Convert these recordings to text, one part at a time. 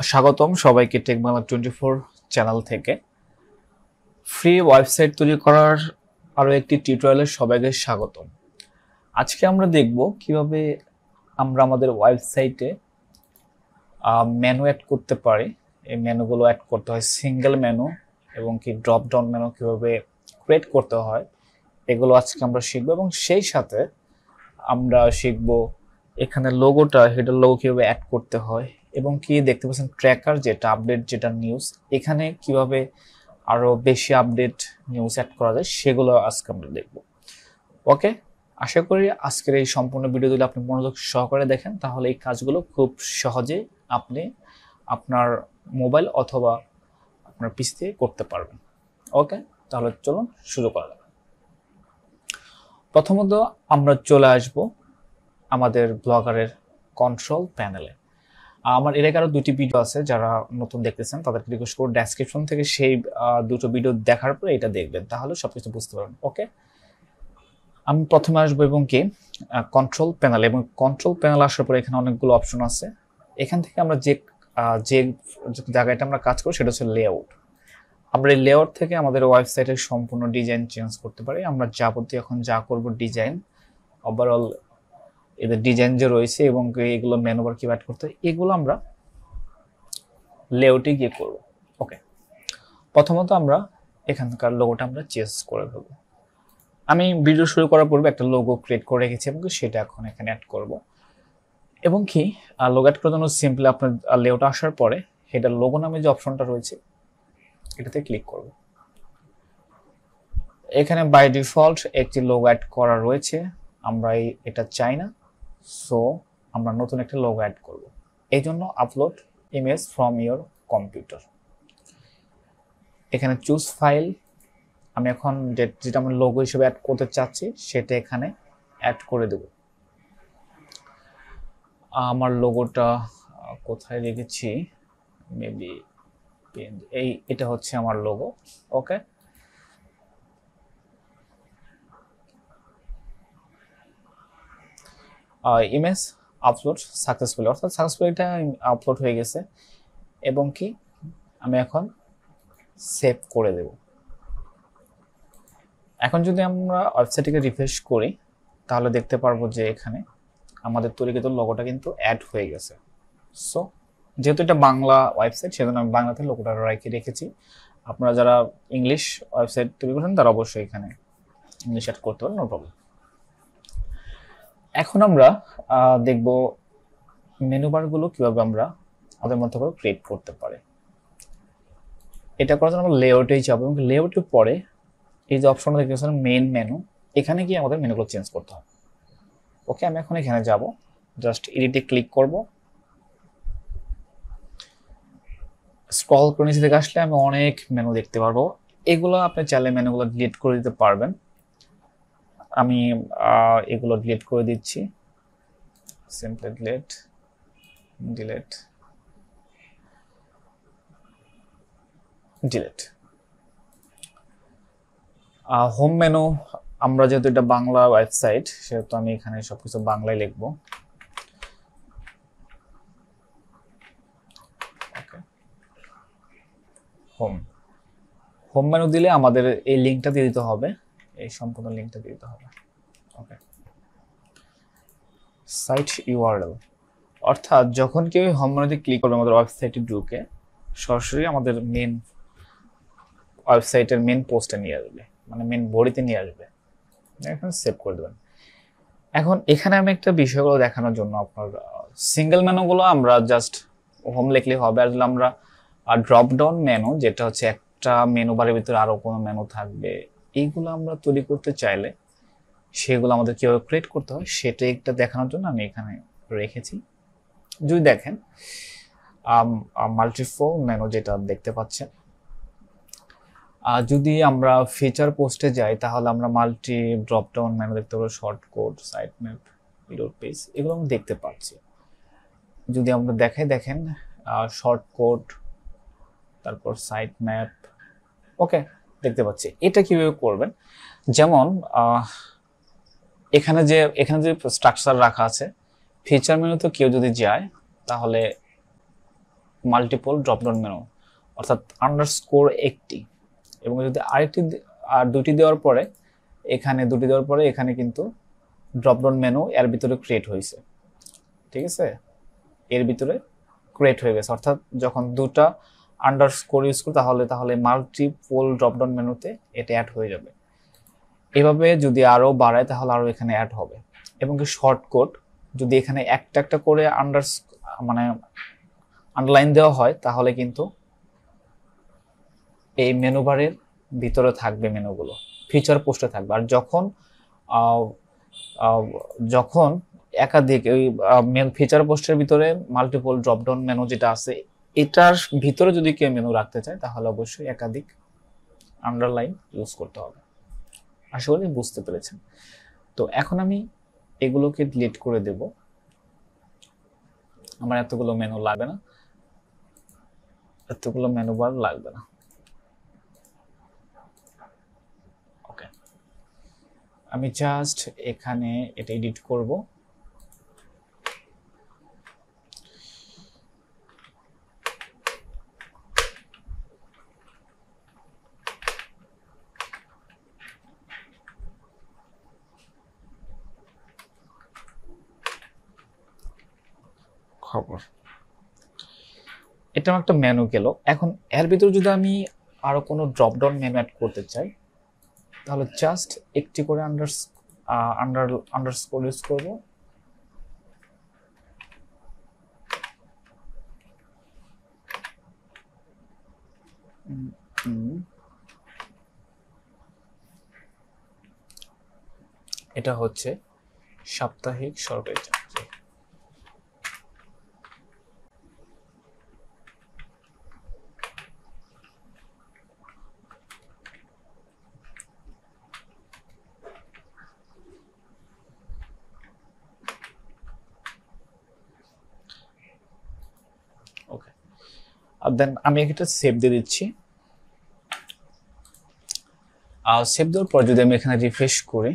স্বাগতম সবাইকে take Bangla 24 channel থেকে। ফ্রি ওয়েবসাইট তৈরি করার আরো একটি টিউটোরিয়ালে সবাইকে স্বাগতম। আজকে আমরা দেখব কিভাবে আমরা আমাদের ওয়েবসাইটে মেনু অ্যাড করতে পারি। এই মেনুগুলো অ্যাড করতে হয় সিঙ্গেল মেনু এবং কি ড্রপ ডাউন মেনু কিভাবে ক্রিয়েট করতে হয়, এগুলো আজকে আমরা শিখব। এবং সেই সাথে আমরা শিখব এখানে লোগোটা, হেডার লোগো কিভাবে অ্যাড করতে হয় এবং কি দেখতে পাচ্ছেন ট্র্যাকার যেটা আপডেট, যেটা নিউজ, এখানে কিভাবে আরো বেশি আপডেট নিউজ অ্যাড করা যায় সেগুলো আজকে আমরা দেখব। ওকে, আশা করি আজকের এই সম্পূর্ণ ভিডিও যদি আপনি মনোযোগ সহকারে দেখেন তাহলে এই কাজগুলো খুব সহজে আপনি আপনার মোবাইল অথবা আপনার পিসিতে করতে পারবেন। ওকে, তাহলে চলুন শুরু করা যাক। প্রথমত আমরা চলে আসব আমাদের ব্লগারের কন্ট্রোল প্যানেলে। আমার এর আগে আরো দুটি ভিডিও আছে, যারা নতুন দেখতেছেন তাদেরকে রিকোয়েস্ট করব ডেসক্রিপশন থেকে সেই দুটো ভিডিও দেখার পরে এটা দেখবেন, তাহলে সবকিছু বুঝতে পারবেন। ওকে, আমি প্রথমে আসবো এবং কি কন্ট্রোল প্যানেল, এবং কন্ট্রোল প্যানেল আসার পরে এখানে অনেকগুলো অপশন আছে। এখান থেকে আমরা যে জায়গাটা আমরা কাজ করি সেটা হচ্ছে লেআউট। আমরা এই লেআউট থেকে আমাদের ওয়েবসাইটের সম্পূর্ণ ডিজাইন চেঞ্জ করতে পারি। আমরা যাবতীয় এখন যা করব ডিজাইন, ওভারঅল এদের ডিজাইন যে রয়েছে এবং এগুলো মেনু বার কিভাবে অ্যাড করতে হয় এগুলো আমরা লেআউটে গিয়ে করব। ওকে, প্রথমত আমরা এখানকার লোগোটা আমরা চেঞ্জ করে দেব। আমি ভিডিও শুরু করার পূর্বে একটা লোগো ক্রিয়েট করে রেখেছি এবং সেটা এখন এখানে অ্যাড করব। এবং কি লোগো অ্যাড করার জন্য সিম্পলি আপনার লেআউট আসার পরে হেডার লোগো নামে যে অপশনটা রয়েছে এটাতে ক্লিক করব। এখানে বাই ডিফল্ট একটি লোগো অ্যাড করা রয়েছে, আমরা এটা চাই না, সো আমরা নতুন একটা লোগো অ্যাড করব। এই জন্য upload image from your computer, এখানে চুজ ফাইল। আমি এখন যেটা আমি লোগো হিসেবে অ্যাড করতে চাচ্ছি সেটা এখানে অ্যাড করে দেব। আমার লোগোটা কোথায় রেখেছি, মেবি এটা হচ্ছে আমার লোগো। ওকে, ইমেজ আপলোড সাকসেসফুলি, অর্থাৎ সাকসেসফুলিটা আপলোড হয়ে গেছে। এবং কি আমি এখন সেভ করে দেব। এখন যদি আমরা ওয়েবসাইটটিকে রিফ্রেশ করি তাহলে দেখতে পারবো যে এখানে আমাদের তৈরিকৃত লোগোটা কিন্তু অ্যাড হয়ে গেছে। সো যেহেতু এটা বাংলা ওয়েবসাইট সেজন্য আমি বাংলাতে লোগোটা রেখেছি। আপনারা যারা ইংলিশ ওয়েবসাইট তৈরি করেন তারা অবশ্যই এখানে ইংলিশ অ্যাড করতে পারেন, নো প্রবলেম। এখন আমরা দেখব মেনু বারগুলো কিভাবে আমরা আমাদের মতো করে ক্রিয়েট করতে পারি। এটা করার জন্য আমরা লেআউটেই যাব এবং লেআউটের পরে এই যে অপশনটা দেখতে পাচ্ছেন মেইন মেনু, এখানে গিয়ে আমাদের মেনুগুলো চেঞ্জ করতে হবে। ওকে, আমি এখন এখানে যাব, জাস্ট এডিটে ক্লিক করব। স্ক্রল করে নিচে থেকে আসলে আমি অনেক মেনু দেখতে পারবো। এগুলো আপনি চাইলে মেনুগুলো ডিলিট করে দিতে পারবেন। আমি এগুলো ডিলিট করে দিচ্ছি, সিম্পলি ডিলিট। হোম মেনু, আমরা যেহেতু এটা বাংলা ওয়েবসাইট সেহেতু আমি এখানে সবকিছু বাংলায় লিখবো। হোম মেনু দিলে আমাদের এই লিঙ্কটা দিয়ে দিতে হবে, এই সম্পূর্ণ লিঙ্কটা দিয়ে দিতে হবে। ওকে, সাইট ইউআরএল, অর্থাৎ যখন কেউ হোম মেনুতে ক্লিক করবে আমাদের ওয়েবসাইটে ঢুকে সরাসরি আমাদের মেন ওয়েবসাইটের মেন পোস্টে নিয়ে আসবে, মানে মেন বডিতে নিয়ে আসবে। এখানে সেভ করে দেবেন। এখন এখানে আমি একটা বিষয়গুলো দেখানোর জন্য আপনার সিঙ্গেল মেনুগুলো আমরা জাস্ট হোম লিখলে হবে। আর আমরা ড্রপ ডাউন মেনু, যেটা হচ্ছে একটা মেনু বারের ভিতরে আরো কোনো মেনু থাকবে, এইগুলো আমরা তৈরি করতে চাইলে সেগুলো আমাদের কিভাবে ক্রিয়েট করতে হয় সেটা একটা দেখানোর জন্য আমি এখানে রেখেছি। যদি দেখেন মাল্টিফোল মেনু যেটা দেখতে পাচ্ছেন, যদি আমরা ফিচার পোস্টে যাই তাহলে আমরা মাল্টি ড্রপ ডাউন মেনু দেখতে পাবো, short code, site map, reload page, এগুলো আমরা দেখতে পাচ্ছি। যদি আমরা দেখেন শর্ট কোড, তারপর সাইট ম্যাপ, ওকে দেখতে পাচ্ছি। এটা কিভাবে করবেন, যেমন এখানে যে স্ট্রাকচার রাখা আছে, ফিচার মেনুতে কেউ যদি যায় তাহলে মাল্টিপল ড্রপডাউন মেনু, অর্থাৎ আন্ডারস্কোর একটি, এবং যদি আরেকটি আর দুটি দেওয়ার পরে এখানে কিন্তু ড্রপডাউন মেনু এর ভিতরে ক্রিয়েট হয়েছে। ঠিক আছে, এর ভিতরে ক্রিয়েট হয়ে গেছে, অর্থাৎ যখন দুটা আন্ডারস্কোর ইউজ করি তাহলে মাল্টিপল ড্রপডাউন মেনুতে এটা অ্যাড হয়ে যাবে। এভাবে যদি আরো বাড়ায় তাহলে আরো এখানে অ্যাড হবে। এবং কি শর্টকাট যদি এখানে একটা একটা করে আন্ডারলাইন দেওয়া হয় তাহলে কিন্তু এই মেনু বারের ভিতরে থাকবে মেনুগুলো, ফিচার পোস্টে থাকবে। আর যখন একাধিক ওই ফিচার পোস্টের ভিতরে মাল্টিপল ড্রপডাউন মেনু যেটা আছে, এটার ভিতরে যদি কেউ মেনু রাখতে চায় তাহলে অবশ্যই একাধিক আন্ডারলাইন ইউজ করতে হবে। আশা করি বুঝতে পেরেছেন। তো এখন আমি এগুলোকে ডিলিট করে দেব, আমার এতগুলো মেনু লাগবে না, এতগুলো মেনু বার লাগবে না। ওকে, আমি জাস্ট এখানে এটা এডিট করব। খবর, এটা একটা মেনু গেল। এখন এর ভিতরে যদি আমি আরো কোনো ড্রপডাউন মেনু অ্যাড করতে চাই তাহলে জাস্ট একটি করে আন্ডারস্কোর ইউজ করব। এটা হচ্ছে সাপ্তাহিক সরকারি চাকরি। ওকে, আর দেন আমি এটা সেভ দিয়ে দিচ্ছি। সেভ দেওয়ার পর যদি আমি এখানে রিফ্রেশ করি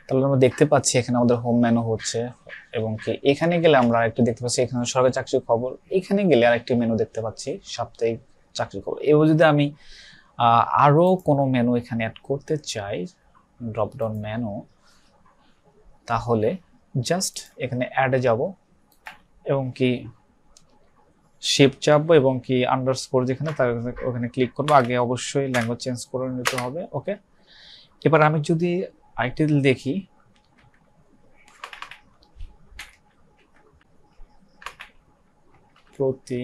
তাহলে আমরা দেখতে পাচ্ছি এখানে আমাদের হোম মেনু হচ্ছে, এবং কি এখানে গেলে আমরা আরেকটি দেখতে পাচ্ছি এখানে সরকারি চাকরির খবর, এখানে গেলে আরেকটি মেনু দেখতে পাচ্ছি সাপ্তাহিক চাকরির খবর। এবার যদি আমি আরো কোনো মেনু এখানে অ্যাড করতে চাই, ড্রপডাউন মেনু, তাহলে জাস্ট এখানে অ্যাডে যাব এবং কি শিফট চাপবো এবং কি আন্ডারস্কোর যেখানে তার ওখানে ক্লিক করবো। আগে অবশ্যই ল্যাঙ্গুয়েজ চেঞ্জ করে নিতে হবে। ওকে, এবার আমি যদি আরেকটি দেখি, প্রতি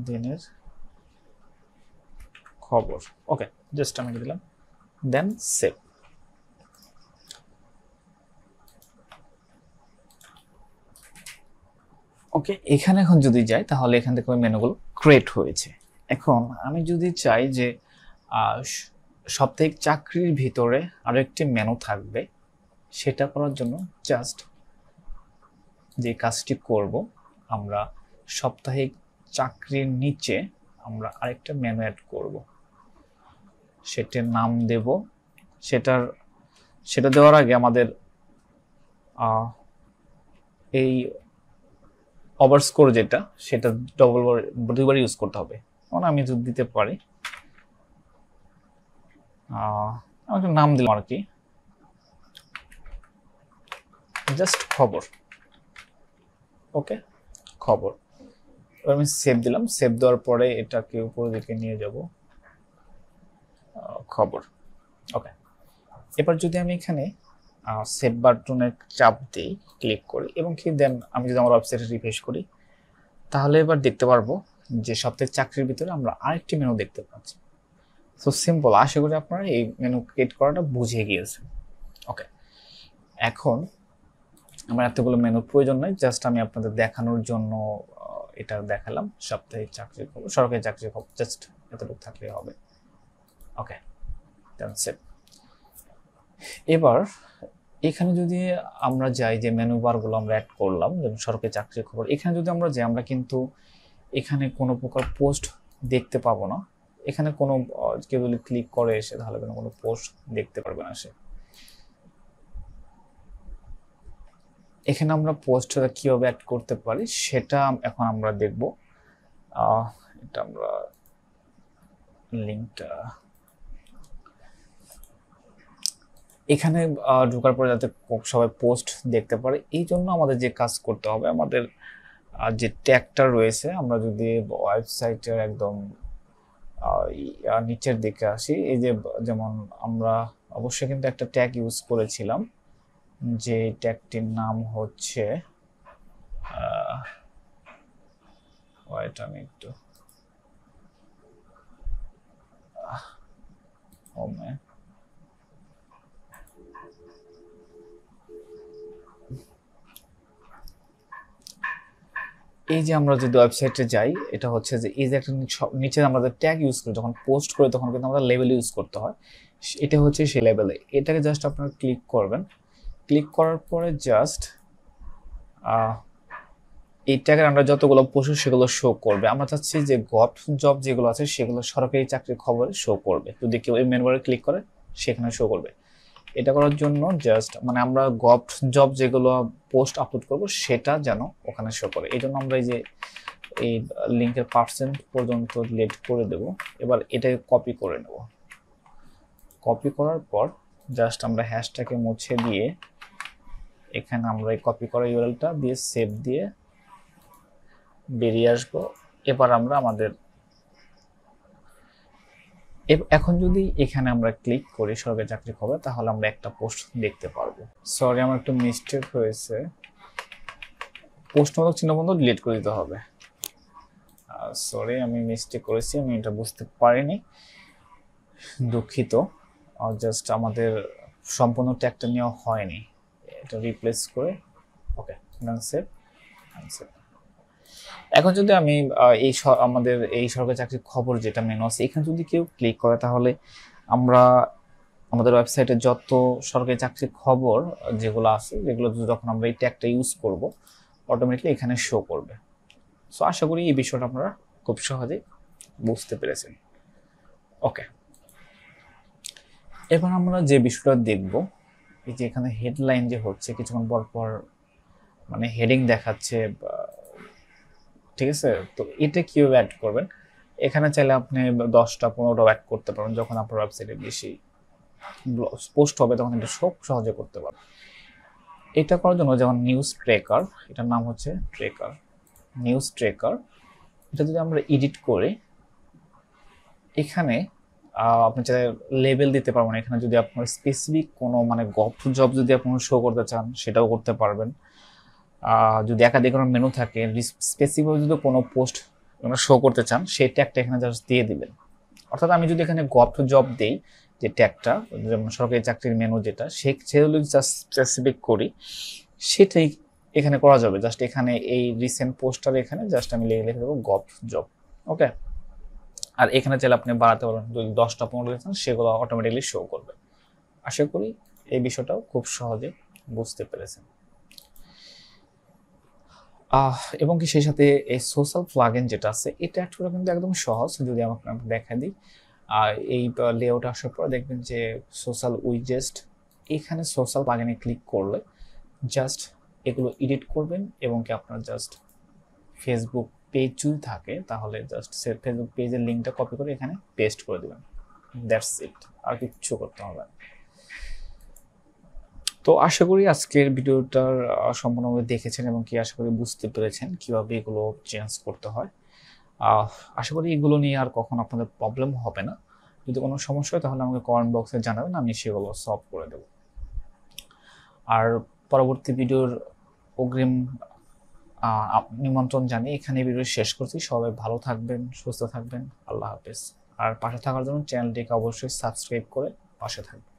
দিনের খবর। ওকে, জাস্ট আমি দিলাম, দেন সেভ। ওকে, এখানে এখন যদি যাই তাহলে এখান থেকে মেনুগুলো ক্রিয়েট হয়েছে। এখন আমি যদি চাই যে সাপ্তাহিক চাকরির ভিতরে আরো একটি মেনু থাকবে, সেটা করার জন্য জাস্ট যে কাজটি করব, আমরা সাপ্তাহিক চাকরির নিচে আমরা আরেকটা মেনু অ্যাড করব, সেটার নাম দেব। সেটা দেওয়ার আগে আমাদের এই ওভারস্কোর যেটা, সেটা দুইবার ইউজ করতে হবে। মানে আমি যদি দিতে পারি, আমি একটা নাম দিলাম আর কি, জাস্ট খবর। ওকে, খবর। এবার আমি সেভ দিলাম। সেভ দেওয়ার পরে এটাকে উপরের দিকে নিয়ে যাব, খবর। ওকে, এবার যদি আমি এখানে সেভ বাটনের চাপ দিই, ক্লিক করি এবং কি দেন আমি যদি আমার ওয়েবসাইটে রিফ্রেশ করি তাহলে এবার দেখতে পারবো যে সাপ্তাহিক চাকরির ভিতরে আমরা আরেকটি মেনু দেখতে পাচ্ছি। So simple. আশা করি আপনারা এই মেনু ক্রিয়েট করাটা বুঝে গিয়েছেন। ওকে, এখন আমার এতগুলো মেনুর প্রয়োজন নয়, জাস্ট আমি আপনাদের দেখানোর জন্য এটা দেখালাম। সাপ্তাহিক চাকরির খবর, সরকারি চাকরির খবর, জাস্ট এতটুকু থাকলেই হবে। ওকে, দেন সেভ। এবার এখানে যদি আমরা যাই, যে মেনু বারগুলো আমরা অ্যাড করলাম, যেমন সরকারি চাকরির খবর, এখানে যদি আমরা যাই আমরা কিন্তু এখানে কোনো প্রকার পোস্ট দেখতে পাবো না। এখানে কোনো কেউ যদি ক্লিক করে এসে তাহলে কোনো পোস্ট দেখতে পারবে না সে। এখানে আমরা পোস্টটা কিভাবে অ্যাড করতে পারি সেটা এখন আমরা দেখব। এটা আমরা লিঙ্কটা এখানে ঢোকার পরে যাতে সবাই পোস্ট দেখতে পারে, এই জন্য আমাদের যে কাজ করতে হবে, আমাদের যে ট্যাগটা রয়েছে, আমরা যদি ওয়েবসাইটের একদম নিচের দিকে আসি, এই যে যেমন আমরা অবশ্যই কিন্তু একটা ট্যাগ ইউজ করেছিলাম, যে ট্যাগটির নাম হচ্ছে আমি একটু এই যে আমরা যদি ওয়েবসাইটে যাই, এটা হচ্ছে যে এই যে একটা নিচে আমরা ট্যাগ ইউজ করি, যখন পোস্ট করি তখন কিন্তু আমরা লেবেল ইউজ করতে হয়, এটা হচ্ছে সেই লেবেলে। এটাকে জাস্ট আপনারা ক্লিক করবেন, ক্লিক করার পরে জাস্ট এই ট্যাগের আমরা যতগুলো পোস্ট সেগুলো শো করবে। আমরা চাচ্ছি যে জব যেগুলো আছে সেগুলো সরকারি চাকরির খবরে শো করবে, যদি কেউ এই মেনু বারে ক্লিক করে সেখানে শো করবে। এটা করার জন্য জাস্ট মানে আমরা জব যেগুলো পোস্ট আপলোড করব সেটা যেন ওখানে শো করে, এই জন্য আমরা এই লিঙ্কের % পর্যন্ত ডিলিট করে দেব। এবার এটাকে কপি করে নেব। কপি করার পর জাস্ট আমরা হ্যাশটাকে মুছে দিয়ে এখানে আমরা এই কপি করা ইউআরএলটা দিয়ে সেভ দিয়ে বেরিয়ে আসবো। এবার আমরা আমাদের এখন যদি এখানে আমরা ক্লিক করি সরকারি চাকরি খবর, তাহলে আমরা একটা পোস্ট দেখতে পারবো। সরি, আমার একটু মিস্টেক হয়েছে, পোস্টমূলক চিহ্নবন্ধ ডিলিট করে দিতে হবে। সরি, আমি মিস্টেক করেছি, আমি এটা বুঝতে পারিনি, দুঃখিত। জাস্ট আমাদের সম্পূর্ণ ট্যাগটা নেওয়া হয়নি, এটা রিপ্লেস করে ওকে সেভ। এখন যদি আমি আমাদের এই সরকারি চাকরির খবর যেটা মেনু আছে এখানে যদি কেউ ক্লিক করে, তাহলে আমরা আমাদের ওয়েবসাইটে যত সরকারি চাকরির খবর যেগুলো আছে, যেগুলো যখন আমরা এই ট্যাগটা ইউজ করব অটোমেটিকলি এখানে শো করবে। সো আশা করি এই বিষয়টা আপনারা খুব সহজেই বুঝতে পেরেছেন। ওকে, এবার আমরা যে বিষয়টা দেখব, এই যে এখানে হেডলাইন যে হচ্ছে কিছুক্ষণ পর পর মানে হেডিং দেখাচ্ছে, ঠিক আছে? তো এটা কিভাবে অ্যাড করবেন, এখানে চাইলে আপনি 10টা 15টা অ্যাড করতে পারেন। যখন আপনার ওয়েবসাইটে বেশি পোস্ট হবে তখন এটা সব সহজে করতে পারবেন। এটা করার জন্য যেমন নিউজ ট্রেকার, এটার নাম হচ্ছে ট্রেকার, নিউজ ট্রেকার। এটা যদি আমরা এডিট করে এখানে আপনি চাইলে লেবেল দিতে পারবেন। এখানে যদি আপনার স্পেসিফিক কোনো মানে জব যদি আপনার শো করতে চান সেটাও করতে পারবেন। যদি একাধিক কোনো মেনু থাকে, স্পেসিফিক যদি কোনো পোস্ট শো করতে চান সেই ট্যাগটা এখানে জাস্ট দিয়ে দিবেন। অর্থাৎ আমি যদি এখানে জব দেই, যে ট্যাগটা যেমন সরকারি চাকরির মেনু যেটা সেগুলো জাস্ট স্পেসিফিক করি, সেটাই এখানে করা যাবে। জাস্ট এখানে এই রিসেন্ট পোস্টার এখানে জাস্ট আমি লিখে দেবো জব। ওকে, আর এখানে চাইলে আপনি বাড়াতে পারবেন, যদি 10টা 15টা চান সেগুলো অটোমেটিকলি শো করবে। আশা করি এই বিষয়টাও খুব সহজে বুঝতে পেরেছেন। এবং কি সেই সাথে এই সোশ্যাল প্লাগইন যেটা আছে এটা অ্যাড করা কিন্তু একদম সহজ। যদি আমাকে দেখা দিই, এই লেআউট আসার পর দেখবেন যে সোশ্যাল উইজেস্ট, এখানে সোশ্যাল প্লাগইনে ক্লিক করলে জাস্ট এগুলো এডিট করবেন এবং কি আপনার জাস্ট ফেসবুক পেজ যদি থাকে তাহলে জাস্ট ফেসবুক পেজের লিঙ্কটা কপি করে এখানে পেস্ট করে দেবেন, দ্যাটস ইট, আর কিচ্ছু করতে হবে না। তো আশা করি আজকের ভিডিওটার সম্পূর্ণভাবে দেখেছেন এবং কি আশা করি বুঝতে পেরেছেন কিভাবে এগুলো চেঞ্জ করতে হয়। আশা করি এগুলো নিয়ে আর কখনো আপনাদের প্রবলেম হবে না। যদি কোনো সমস্যা হয় তাহলে আমাকে কমেন্ট বক্সে জানাবেন, আমি সেগুলো সলভ করে দেব। আর পরবর্তী ভিডিওর অগ্রিম নিমন্ত্রণ জানিয়ে এখানে ভিডিও শেষ করছি। সবাই ভালো থাকবেন, সুস্থ থাকবেন, আল্লাহ হাফেজ। আর পাশে থাকার জন্য চ্যানেলটিকে অবশ্যই সাবস্ক্রাইব করে পাশে থাকবেন।